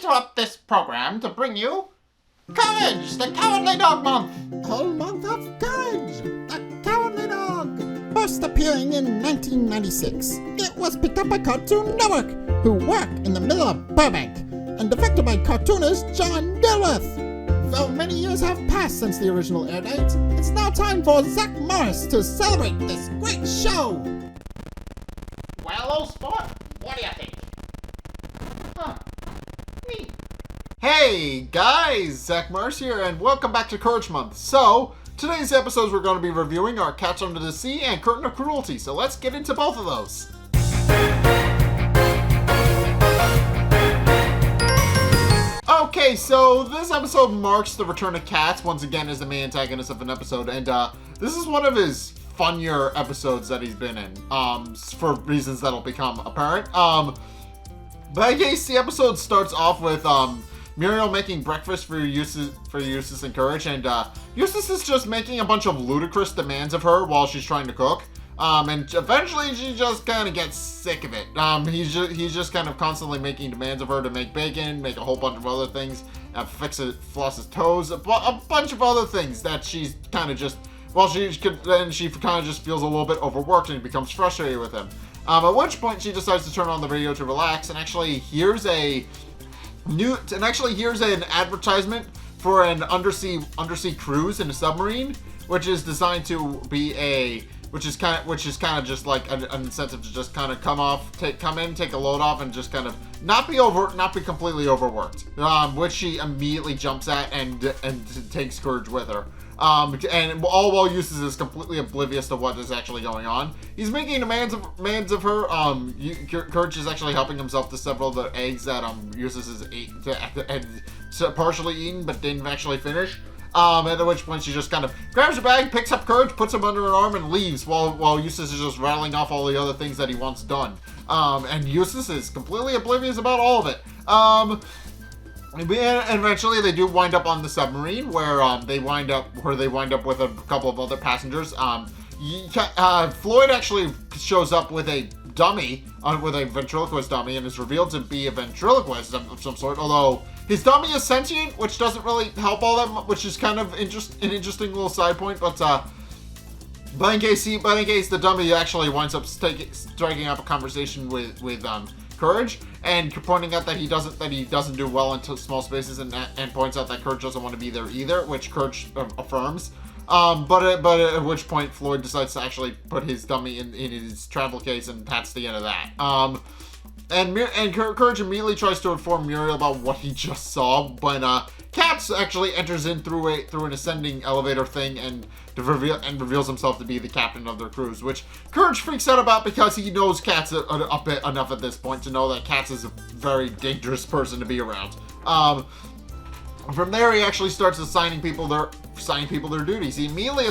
interrupt this program to bring you Courage, the Cowardly Dog Month. Whole month of Courage, the Cowardly Dog. First appearing in 1996, it was picked up by Cartoon Network, who work in the middle of Burbank, and directed by cartoonist John Dilworth. Though many years have passed since the original air date, it's now time for Zack to celebrate this great show. Well, old sport, what do you think? Me. Hey guys, Zack here, and welcome back to Courage Month. So, today's episodes we're going to be reviewing are Katz Under The Sea and Curtain of Cruelty, so let's get into both of those. Okay, so this episode marks the return of Katz, once again as the main antagonist of an episode, and this is one of his funnier episodes that he's been in, for reasons that'll become apparent. But I guess the episode starts off with, Muriel making breakfast for Eustace and Courage, and Eustace is just making a bunch of ludicrous demands of her while she's trying to cook. And eventually she just kind of gets sick of it. He's just kind of constantly making demands of her to make bacon, make a whole bunch of other things, floss his toes, a bunch of other things that she's kind of just, she kind of just feels a little bit overworked and becomes frustrated with him. At which point she decides to turn on the radio to relax and actually hears an advertisement for an undersea cruise in a submarine, which is designed to be which is kind of just like an incentive to just kind of come in, take a load off, and just kind of not be completely overworked. Which she immediately jumps at and takes Courage with her. And all while Eustace is completely oblivious to what is actually going on. He's making demands of her. Courage is actually helping himself to several of the eggs that Eustace has partially eaten but didn't actually finish. At which point she just kind of grabs her bag, picks up Courage, puts him under her arm, and leaves while Eustace is just rattling off all the other things that he wants done. And Eustace is completely oblivious about all of it. And eventually they do wind up on the submarine where they wind up with a couple of other passengers. Floyd actually shows up with a dummy, with a ventriloquist dummy, and is revealed to be a ventriloquist of some sort, although his dummy is sentient, which doesn't really help all that much, which is kind of an interesting little side point, but in case the dummy actually winds up striking up a conversation with Courage, and pointing out that he doesn't do well into small spaces, and points out that Courage doesn't want to be there either, which Courage affirms. But at which point Floyd decides to actually put his dummy in his travel case, and that's the end of that. And Courage immediately tries to inform Muriel about what he just saw, but Katz actually enters in through an ascending elevator thing and reveals himself to be the captain of their cruise, which Courage freaks out about because he knows Katz a bit enough at this point to know that Katz is a very dangerous person to be around. From there, he actually starts assigning people their duties. He immediately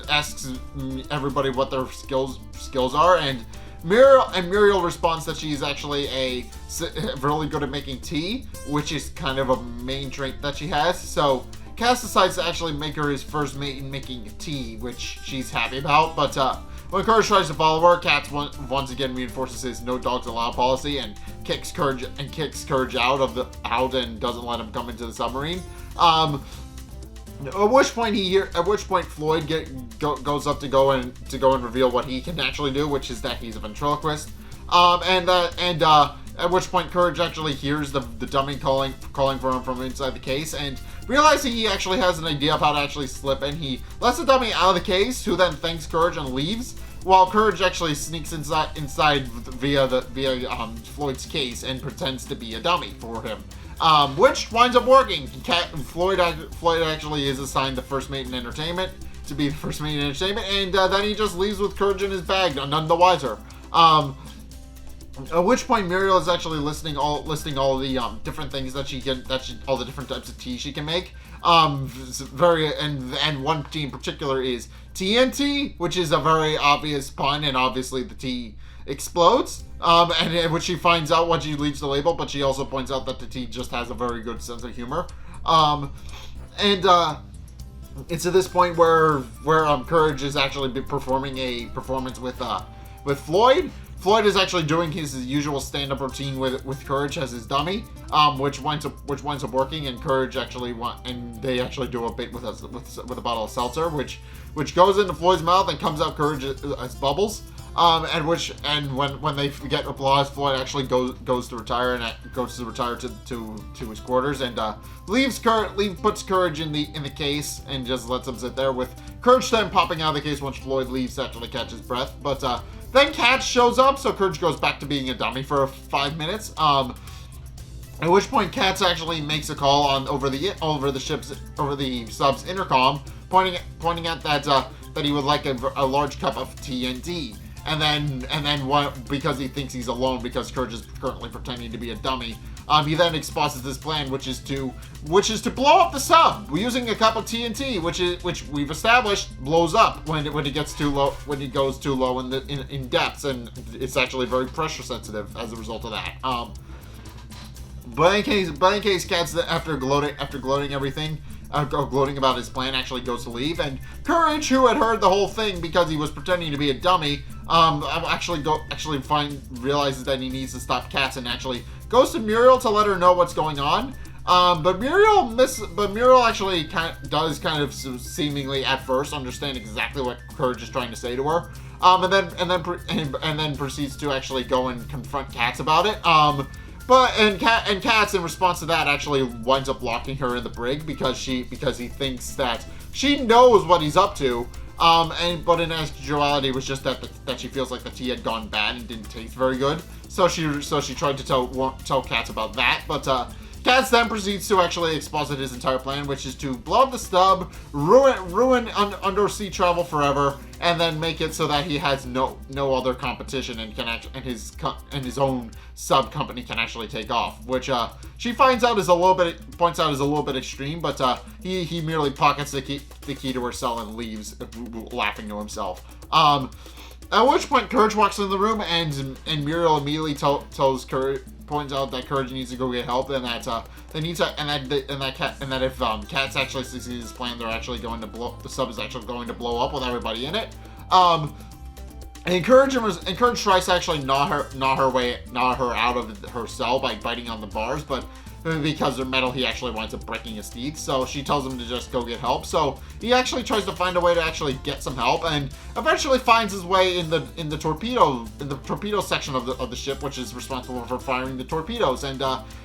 asks everybody what their skills are, and Muriel responds that she's actually really good at making tea, which is kind of a main trait that she has. So Cass decides to actually make her his first mate in making tea, which she's happy about. But when Courage tries to follow her, Katz once again reinforces his no dogs allowed policy and kicks Courage out and doesn't let him come into the submarine. At which point Floyd goes up to go and reveal what he can actually do, which is that he's a ventriloquist. At which point Courage actually hears the dummy calling for him from inside the case, and realizing he actually has an idea of how to actually slip in, he lets the dummy out of the case, who then thanks Courage and leaves, while Courage actually sneaks inside via Floyd's case and pretends to be a dummy for him. Which winds up working. Floyd actually is assigned the first mate in entertainment, and then he just leaves with Courage in his bag, none the wiser. At which point Muriel is actually listing all the different things all the different types of tea she can make. And one tea in particular is TNT, which is a very obvious pun, and obviously the tea explodes. And which she finds out when she reads the label, but she also points out that the tea just has a very good sense of humor. It's at this point where Courage is actually performing a performance with Floyd. Floyd is actually doing his usual stand-up routine with Courage as his dummy, which winds up working, and Courage actually they actually do a bit with a bottle of seltzer, which goes into Floyd's mouth and comes out Courage as bubbles. And when they get applause, Floyd actually goes to retire to his quarters and puts Courage in the case and just lets him sit there, with Courage then popping out of the case once Floyd leaves to actually catch his breath. But then Katz shows up, so Courage goes back to being a dummy for 5 minutes. At which point Katz actually makes a call over the sub's intercom, pointing out that he would like a large cup of TNT. And then because he thinks he's alone because Courage is currently pretending to be a dummy, he then exposes this plan, which is to blow up the sub using a cup of TNT, which we've established blows up when it gets too low, when it goes too low in depths, and it's actually very pressure sensitive as a result of that. But in case Katz, after gloating everything. Gloating about his plan, actually goes to leave, and Courage, who had heard the whole thing because he was pretending to be a dummy, realizes that he needs to stop Katz and actually goes to Muriel to let her know what's going on. But Muriel actually does seemingly at first understand exactly what Courage is trying to say to her, and then proceeds to actually go and confront Katz about it. And Katz, in response to that, actually winds up locking her in the brig because he thinks that she knows what he's up to. But in actuality, it was just that she feels like the tea had gone bad and didn't taste very good. So she tried to tell Katz about that. But Katz then proceeds to actually exposit his entire plan, which is to blow up the stub, ruin undersea travel forever, and then make it so that he has no other competition and his own sub company can actually take off, which she points out is a little bit extreme, but he merely pockets the key to her cell and leaves, laughing to himself. At which point Courage walks in the room, and Muriel immediately points out that Courage needs to go get help, and that if Katz actually succeeds his plan, the sub is actually going to blow up with everybody in it. And Courage tries to actually gnaw her out of her cell by biting on the bars, but because they're metal, he actually winds up breaking his teeth. So she tells him to just go get help. So he actually tries to find a way to actually get some help, and eventually finds his way in the torpedo section of the ship, which is responsible for firing the torpedoes. And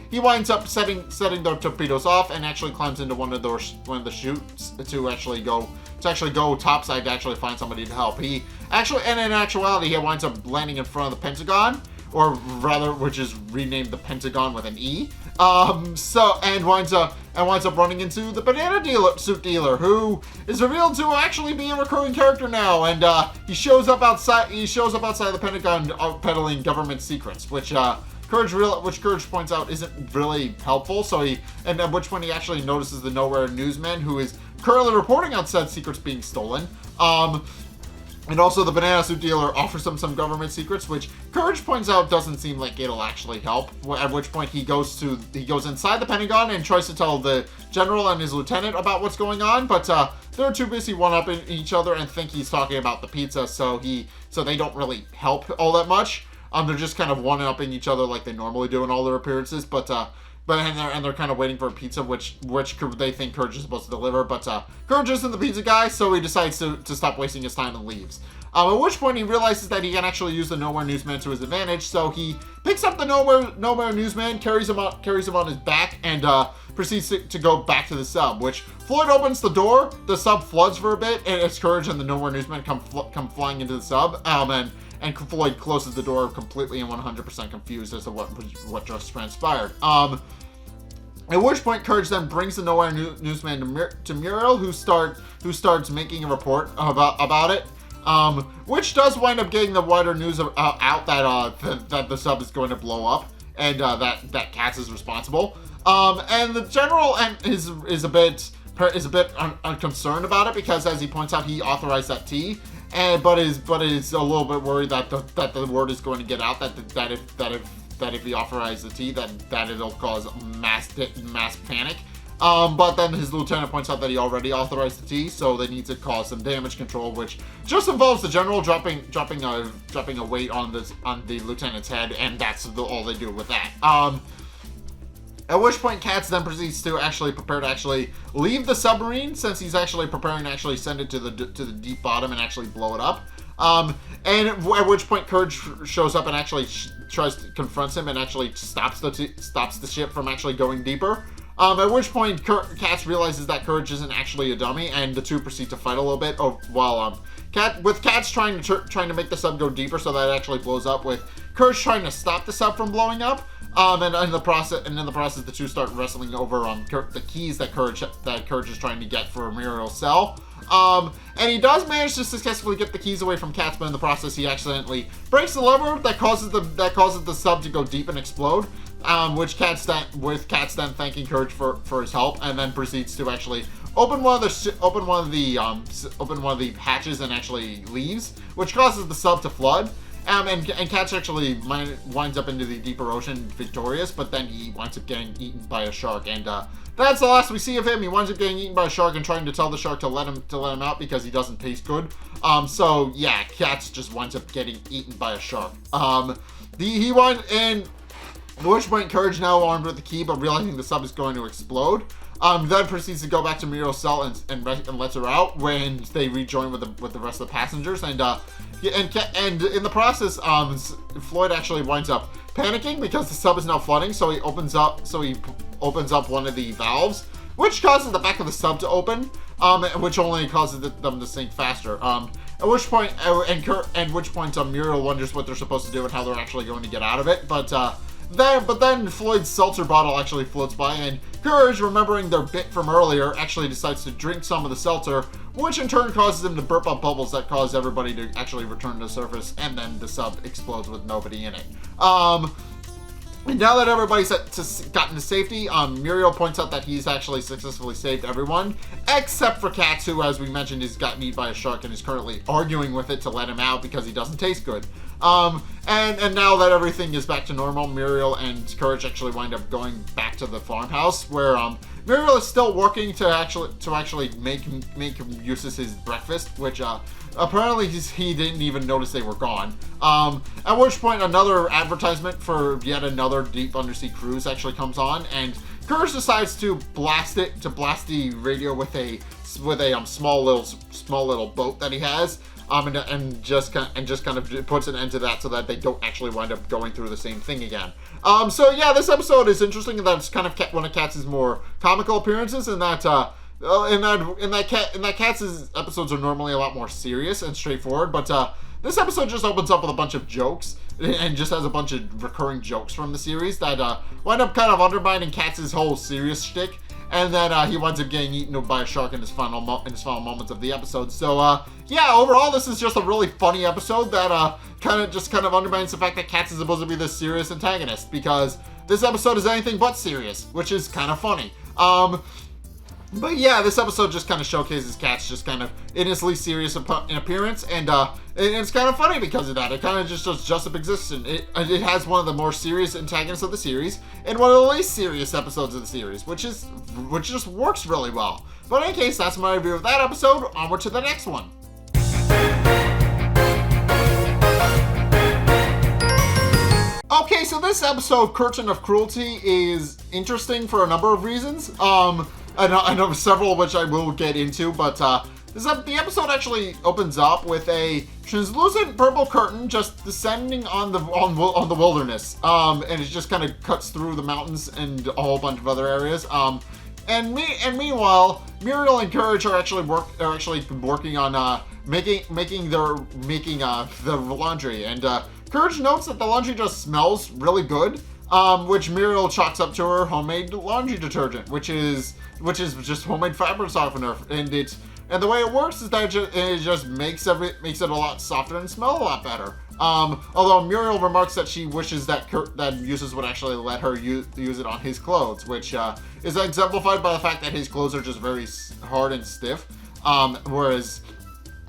he winds up setting the torpedoes off and actually climbs into one of the chutes to actually go topside to actually find somebody to help. And in actuality, he winds up landing in front of the Pentagon, or rather, which is renamed the Pentagon with an E. And winds up running into the banana suit dealer, who is revealed to actually be a recurring character now, and he shows up outside the Pentagon peddling government secrets, which Courage points out isn't really helpful. And at which point he actually notices the Nowhere newsman, who is currently reporting on said secrets being stolen. And also the banana suit dealer offers him some government secrets, which Courage points out doesn't seem like it'll actually help. At which point he goes inside the Pentagon and tries to tell the general and his lieutenant about what's going on, but they're too busy one-upping each other and think he's talking about the pizza, so they don't really help all that much. They're just kind of one-upping each other like they normally do in all their appearances, but they're kind of waiting for a pizza, which they think Courage is supposed to deliver, but Courage isn't the pizza guy, so he decides to stop wasting his time and leaves. At which point he realizes that he can actually use the Nowhere newsman to his advantage, so he picks up the Nowhere newsman, carries him on his back, and proceeds to go back to the sub, which Floyd opens the door, the sub floods for a bit, and as Courage and the Nowhere newsman come flying into the sub, and Floyd closes the door completely and 100% confused as to what just transpired. At which point Courage then brings the Nowhere newsman to Muriel, who starts making a report about it, which does wind up getting the wider news out that the sub is going to blow up, and that Katz is responsible. And the general is a bit unconcerned about it, because as he points out, he authorized that tea. But is a little bit worried that the word is going to get out that if he authorizes the tea, that it'll cause mass panic. But then his lieutenant points out that he already authorized the tea, so they need to cause some damage control, which just involves the general dropping a weight on the lieutenant's head, and that's all they do with that. At which point, Katz then proceeds to prepare to leave the submarine, since he's preparing to send it to the deep bottom and blow it up. And at which point, Courage shows up and tries to confront him and stops the ship from going deeper. At which point, Katz realizes that Courage isn't actually a dummy, and the two proceed to fight a little bit. While Katz trying to make the sub go deeper so that it blows up, with Courage trying to stop the sub from blowing up. And in the process, the two start wrestling over the keys that Courage is trying to get for Muriel's cell. And he does manage to successfully get the keys away from Katz, but in the process, he accidentally breaks the lever that causes the sub to go deep and explode. With Katz then thanking Courage for his help, and then proceeds to open one of the hatches and leaves, which causes the sub to flood. And Katz winds up into the deeper ocean victorious, but then he winds up getting eaten by a shark, and that's the last we see of him. He winds up getting eaten by a shark and trying to tell the shark to let him out because he doesn't taste good. So yeah, Katz just winds up getting eaten by a shark. At which point, Courage, now armed with the key, but realizing the sub is going to explode, then proceeds to go back to Muriel's cell and lets her out when they rejoin with the rest of the passengers. And in the process, Floyd winds up panicking because the sub is now flooding. So he opens up one of the valves, which causes the back of the sub to open, which only causes them to sink faster. At which point, Muriel wonders what they're supposed to do and how they're going to get out of it. But then Floyd's seltzer bottle floats by, and Courage, remembering their bit from earlier, decides to drink some of the seltzer, which in turn causes him to burp up bubbles that cause everybody to return to the surface, and then the sub explodes with nobody in it. And now that everybody's gotten to safety, Muriel points out that he's successfully saved everyone, except for Katz, who, as we mentioned, has gotten eaten by a shark and is currently arguing with it to let him out because he doesn't taste good. And now that everything is back to normal, Muriel and Courage wind up going back to the farmhouse, where Muriel is still working to make use of his breakfast, which apparently he didn't even notice they were gone. At which point, another advertisement for yet another deep undersea cruise comes on, and Courage decides to blast the radio with a small little boat that he has. And just kind of puts an end to that so that they don't wind up going through the same thing again. So yeah, this episode is interesting, and that's kind of one of Katz's more comical appearances, and that Katz's episodes are normally a lot more serious and straightforward, but this episode just opens up with a bunch of jokes and just has a bunch of recurring jokes from the series that wind up kind of undermining Katz's whole serious shtick. And then he winds up getting eaten by a shark in his final moments of the episode. So yeah, overall, this is just a really funny episode that kind of undermines the fact that Katz is supposed to be this serious antagonist, because this episode is anything but serious, which is kind of funny. But yeah, this episode just kind of showcases Katz just kind of in his least serious in appearance, and it's kind of funny because of that. It kind of just does Just exists, and it has one of the more serious antagonists of the series and one of the least serious episodes of the series, which just works really well. But in any case, that's my review of that episode. Onward to the next one. Okay, so this episode, Curtain of Cruelty, is interesting for a number of reasons. I know several of which I will get into, but the episode opens up with a translucent purple curtain just descending on the wilderness, and it just kind of cuts through the mountains and a whole bunch of other areas. And meanwhile, Muriel and Courage are working on making the laundry, and Courage notes that the laundry just smells really good. Which Muriel chalks up to her homemade laundry detergent, which is just homemade fabric softener, and the way it works is that it just makes it a lot softer and smell a lot better. Although Muriel remarks that she wishes that Eustace would let her use it on his clothes, which is exemplified by the fact that his clothes are just very hard and stiff, whereas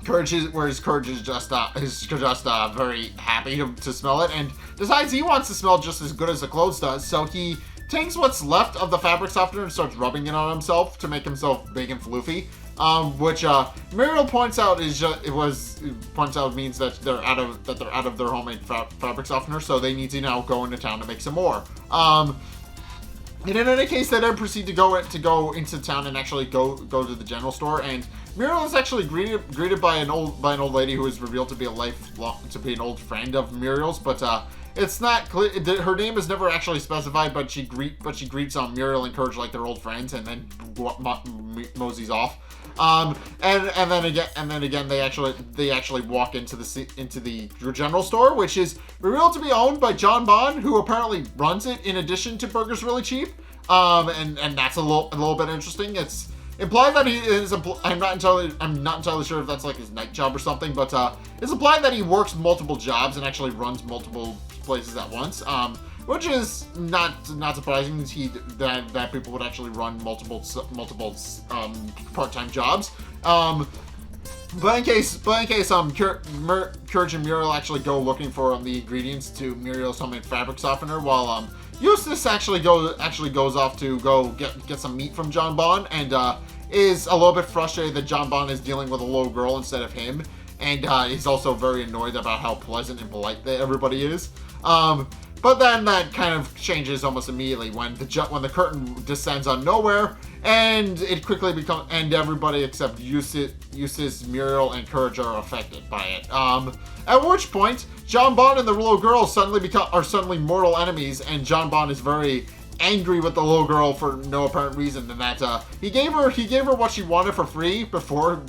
Courage is just very happy to smell it, and decides he wants to smell just as good as the clothes does. So he takes what's left of the fabric softener and starts rubbing it on himself to make himself big and floofy. Which Muriel points out means that they're out of their homemade fabric softener, so they need to now go into town to make some more. And in any case, they then proceed to go into town and actually go to the general store. And Muriel is actually greeted by an old lady who is revealed to be an old friend of Muriel's, but it's not clear. Her name is never actually specified, but she greets Muriel and Courage like they're old friends, and then moseys off. And then again, they actually walk into the general store, which is revealed to be owned by John Bond, who apparently runs it in addition to Burgers Really Cheap. And that's a little bit interesting. It's implied that he is. I'm not entirely sure if that's like his night job or something, but it's implied that he works multiple jobs and actually runs multiple places at once. Which is not surprising that people would actually run multiple part-time jobs. But in case Courage and Muriel actually go looking for the ingredients to Muriel's homemade fabric softener, while Eustace actually goes off to go get some meat from John Bond, and is a little bit frustrated that John Bond is dealing with a little girl instead of him, and he's also very annoyed about how pleasant and polite that everybody is. But then that kind of changes almost immediately when the curtain descends on nowhere, and it quickly and everybody except Eustace, Muriel, and Courage are affected by it. At which point, John Bond and the little girl are suddenly mortal enemies, and John Bond is very angry with the little girl for no apparent reason, and that he gave her what she wanted for free before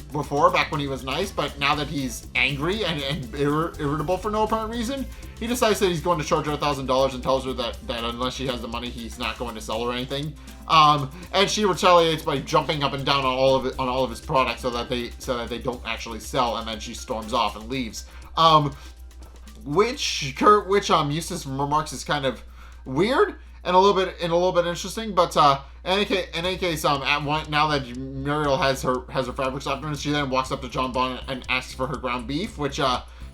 back when he was nice, but now that he's angry and irritable for no apparent reason, he decides that he's going to charge her $1,000 and tells her that unless she has the money, he's not going to sell her anything. And she retaliates by jumping up and down on all of his products so that they don't actually sell, and then she storms off and leaves. Which Eustace remarks is kind of weird and a little bit interesting, but in any case, now that Muriel has her fabric softener, she then walks up to John Bond and asks for her ground beef, which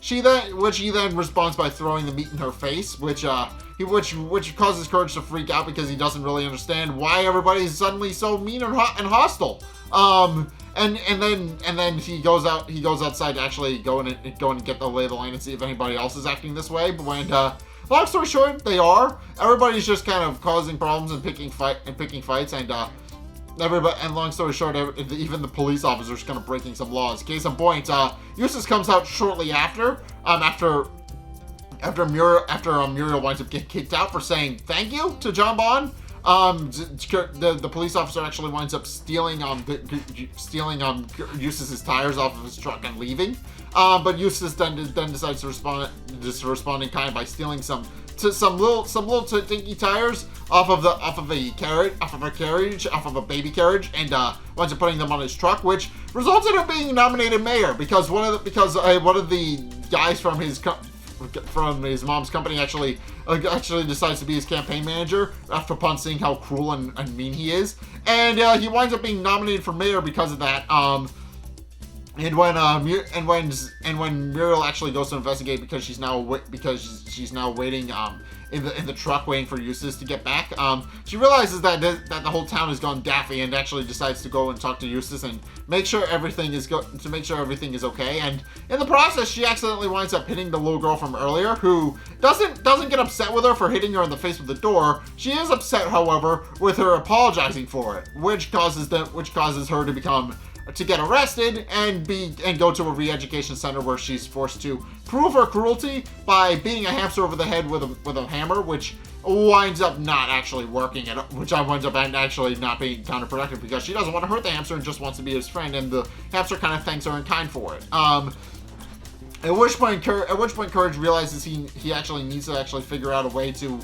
he then responds by throwing the meat in her face, which causes Courage to freak out because he doesn't really understand why everybody's suddenly so mean and hostile. And then he goes outside to actually go and get the lay of the land and see if anybody else is acting this way. But when long story short, they are. Everybody's just kind of causing problems and picking fights, and long story short, even the police officers kind of breaking some laws. Case in point, Eustace comes out shortly after Muriel winds up getting kicked out for saying thank you to John Bond. The police officer actually winds up stealing Eustace's tires off of his truck and leaving. But Eustace then decides to respond in kind by stealing some little dinky tires off of a baby carriage, and winds up putting them on his truck, which results in him being nominated mayor because one of the guys from his mom's company actually decides to be his campaign manager upon seeing how cruel and mean he is, and he winds up being nominated for mayor because of that. And when Muriel actually goes to investigate because she's now waiting in the truck waiting for Eustace to get back, she realizes that the whole town has gone daffy and actually decides to go and talk to Eustace and make sure everything is okay. And in the process, she accidentally winds up hitting the little girl from earlier, who doesn't get upset with her for hitting her in the face with the door. She is upset, however, with her apologizing for it, which causes her to get arrested and go to a re-education center where she's forced to prove her cruelty by beating a hamster over the head with a hammer, which winds up not actually working, which winds up actually not being counterproductive because she doesn't want to hurt the hamster and just wants to be his friend, and the hamster kind of thanks her in kind for it. At which point Courage realizes he actually needs to actually figure out a way to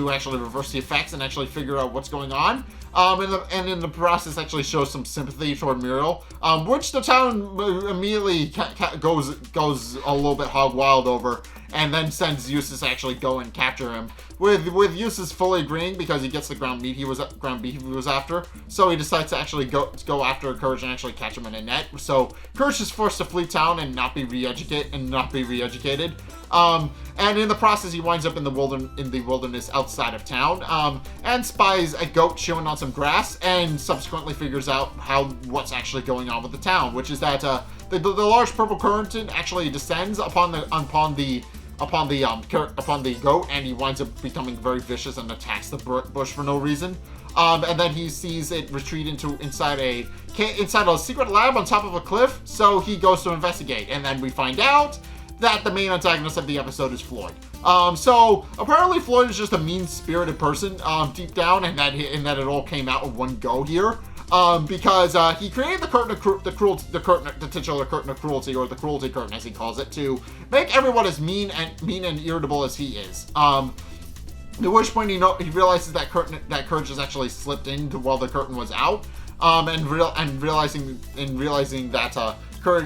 actually reverse the effects and actually figure out what's going on. And in the process actually shows some sympathy toward Muriel, which the town immediately goes a little bit hog wild over, and then sends Eustace to actually go and capture him. With Eustace fully agreeing because he gets the ground beef he was after, so he decides to actually go after Courage and actually catch him in a net. So Courage is forced to flee town and not be re-educated. And in the process, he winds up in the wilderness outside of town. and spies a goat chewing on some grass, and subsequently figures out what's actually going on with the town, which is that the large purple current actually descends upon the goat, and he winds up becoming very vicious and attacks the bush for no reason. And then he sees it retreat inside a secret lab on top of a cliff, so he goes to investigate, and then we find out that the main antagonist of the episode is Floyd. So apparently Floyd is just a mean-spirited person deep down, and that it all came out in one go here. Because he created the titular curtain of cruelty, or the cruelty curtain as he calls it, to make everyone as mean and irritable as he is. At which point he realizes that Courage has actually slipped in while the curtain was out, and realizing that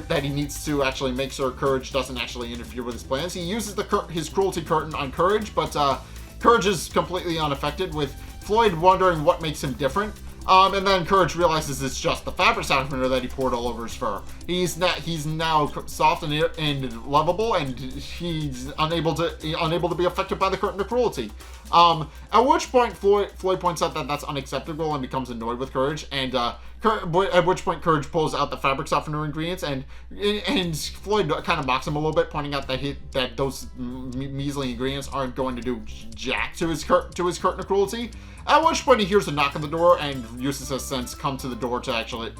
that he needs to actually make sure Courage doesn't actually interfere with his plans. He uses his cruelty curtain on Courage, but Courage is completely unaffected, with Floyd wondering what makes him different. And then Courage realizes it's just the fabric softener that he poured all over his fur. He's now soft and lovable, and he's unable to be affected by the curtain of cruelty. At which point Floyd points out that that's unacceptable and becomes annoyed with Courage, and at which point Courage pulls out the fabric softener ingredients, and Floyd kind of mocks him a little bit, pointing out that those measly ingredients aren't going to do jack to his curtain of cruelty. At which point he hears a knock on the door, and Eustace has since come to the door to actually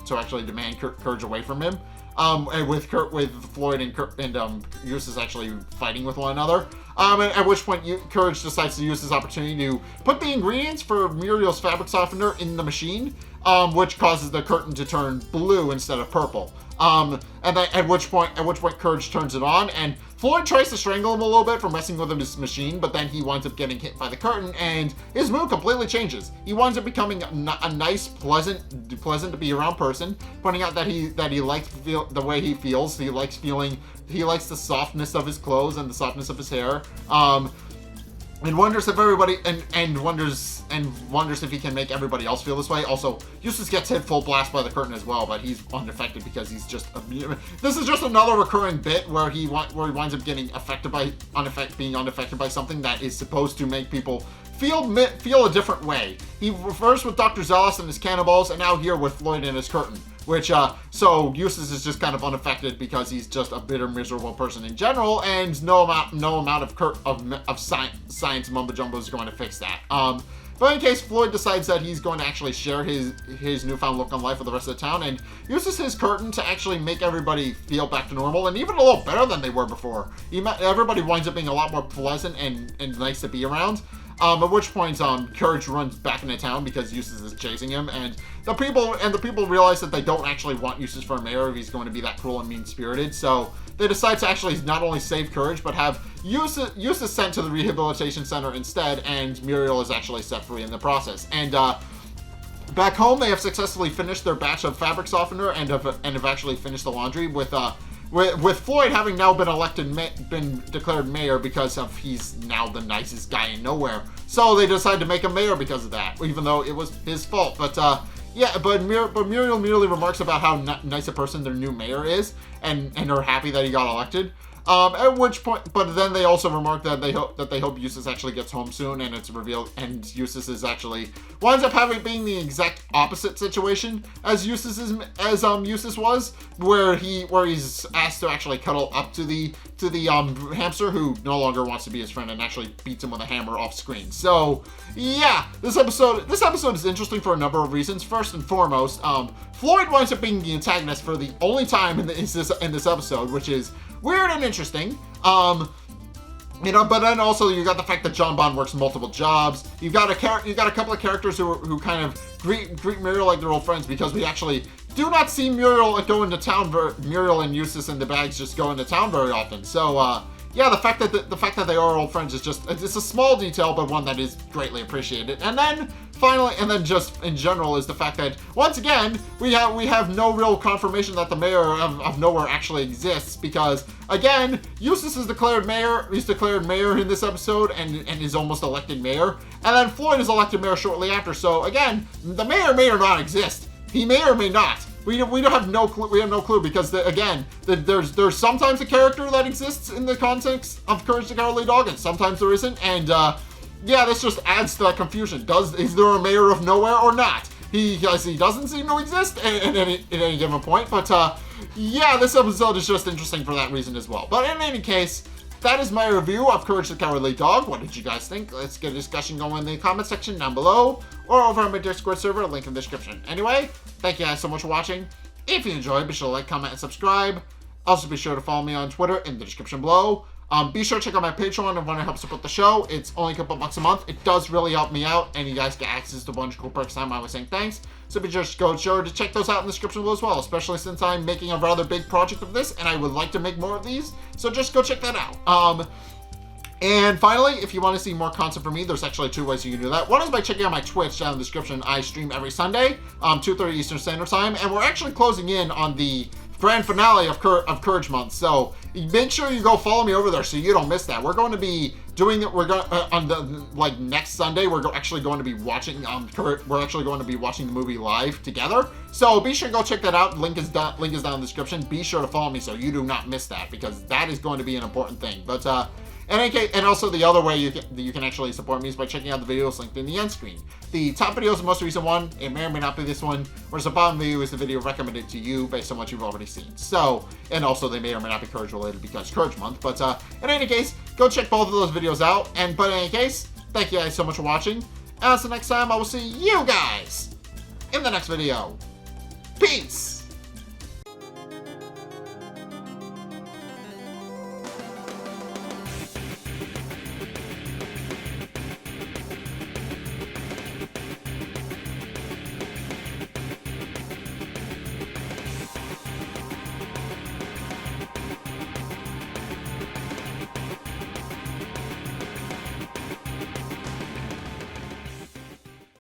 demand Courage away from him. And with Floyd and Eustace actually fighting with one another. At which point Courage decides to use this opportunity to put the ingredients for Muriel's fabric softener in the machine, which causes the curtain to turn blue instead of purple. And then at which point Courage turns it on, and Floyd tries to strangle him a little bit for messing with his machine, but then he winds up getting hit by the curtain, and his mood completely changes. He winds up becoming a nice, pleasant to be around person, pointing out that he likes the way he feels. He likes the softness of his clothes and the softness of his hair. And wonders if everybody and wonders if he can make everybody else feel this way. Also, Eustace gets hit full blast by the curtain as well, but he's unaffected because he's just this is just another recurring bit where he winds up getting being unaffected by something that is supposed to make people feel a different way. He refers with Dr. Zealous and his cannonballs, and now here with Floyd and his curtain. Which, so Eustace is just kind of unaffected because he's just a bitter, miserable person in general, and no amount of science mumbo jumbo is going to fix that. But in case Floyd decides that he's going to actually share his newfound look on life with the rest of the town, and uses his curtain to actually make everybody feel back to normal, and even a little better than they were before. Everybody winds up being a lot more pleasant and nice to be around. At which point, Courage runs back into town because Eustace is chasing him, and the people realize that they don't actually want Eustace for mayor if he's going to be that cruel and mean-spirited. So they decide to actually not only save Courage, but have Eustace sent to the rehabilitation center instead, and Muriel is actually set free in the process. And back home, they have successfully finished their batch of fabric softener and have actually finished the laundry with Floyd having now been declared mayor because he's now the nicest guy in nowhere. So they decide to make him mayor because of that, even though it was his fault. But Muriel merely remarks about how nice a person their new mayor is, and are happy that he got elected. At which point, but then they also remark that they hope Eustace actually gets home soon, and it's revealed, and Eustace is actually winds up being the exact opposite situation as Eustace was, where he's asked to actually cuddle up to the hamster who no longer wants to be his friend and actually beats him with a hammer off screen. So yeah, this episode is interesting for a number of reasons. First and foremost, Floyd winds up being the antagonist for the only time in this episode, which is weird and interesting. But then also you got the fact that John Bond works multiple jobs. You got a couple of characters who kind of greet Muriel like they're old friends, because we actually do not see Muriel Muriel and Eustace and the Bags just go into town very often. So yeah, the fact that they are old friends is it's a small detail, but one that is greatly appreciated. And then finally, and then just in general, is the fact that once again we have no real confirmation that the mayor of nowhere actually exists, because again, Eustace is declared mayor. He's declared mayor in this episode and is almost elected mayor, and then Floyd is elected mayor shortly after. So again, the mayor may or not exist. He may or may not. We have no clue. We have no clue because there's sometimes a character that exists in the context of Courage the Cowardly Dog, and sometimes there isn't. And yeah, this just adds to that confusion. Is there a mayor of nowhere or not? He doesn't seem to exist at any given point, but yeah, this episode is just interesting for that reason as well. But in any case, that is my review of Courage the Cowardly Dog. What did you guys think? Let's get a discussion going in the comment section down below, or over on my Discord server, link in the description. Anyway, thank you guys so much for watching. If you enjoyed, be sure to like, comment, and subscribe. Also, be sure to follow me on Twitter in the description below. Be sure to check out my Patreon if you want to help support the show. It's only a couple bucks a month. It does really help me out, and you guys get access to a bunch of cool perks. I'm always saying thanks. So be sure to check those out in the description below as well, especially since I'm making a rather big project of this, and I would like to make more of these. So just go check that out. And finally, if you want to see more content from me, there's actually 2 ways you can do that. One is by checking out my Twitch down in the description. I stream every Sunday, 2:30 Eastern Standard Time, and we're actually closing in on the grand finale of Courage Month. So make sure you go follow me over there so you don't miss that. We're going to be doing it. We're going on the next Sunday. We're actually going to be watching we're actually going to be watching the movie live together. So be sure to go check that out. Link is down in the description. Be sure to follow me so you do not miss that, because that is going to be an important thing. But in any case, and also the other way you can actually support me is by checking out the videos linked in the end screen. The top video is the most recent one. It may or may not be this one, whereas the bottom video is the video recommended to you based on what you've already seen. So, and also they may or may not be Courage related because Courage Month. But in any case, go check both of those videos out. But in any case, thank you guys so much for watching. And until next time, I will see you guys in the next video. Peace!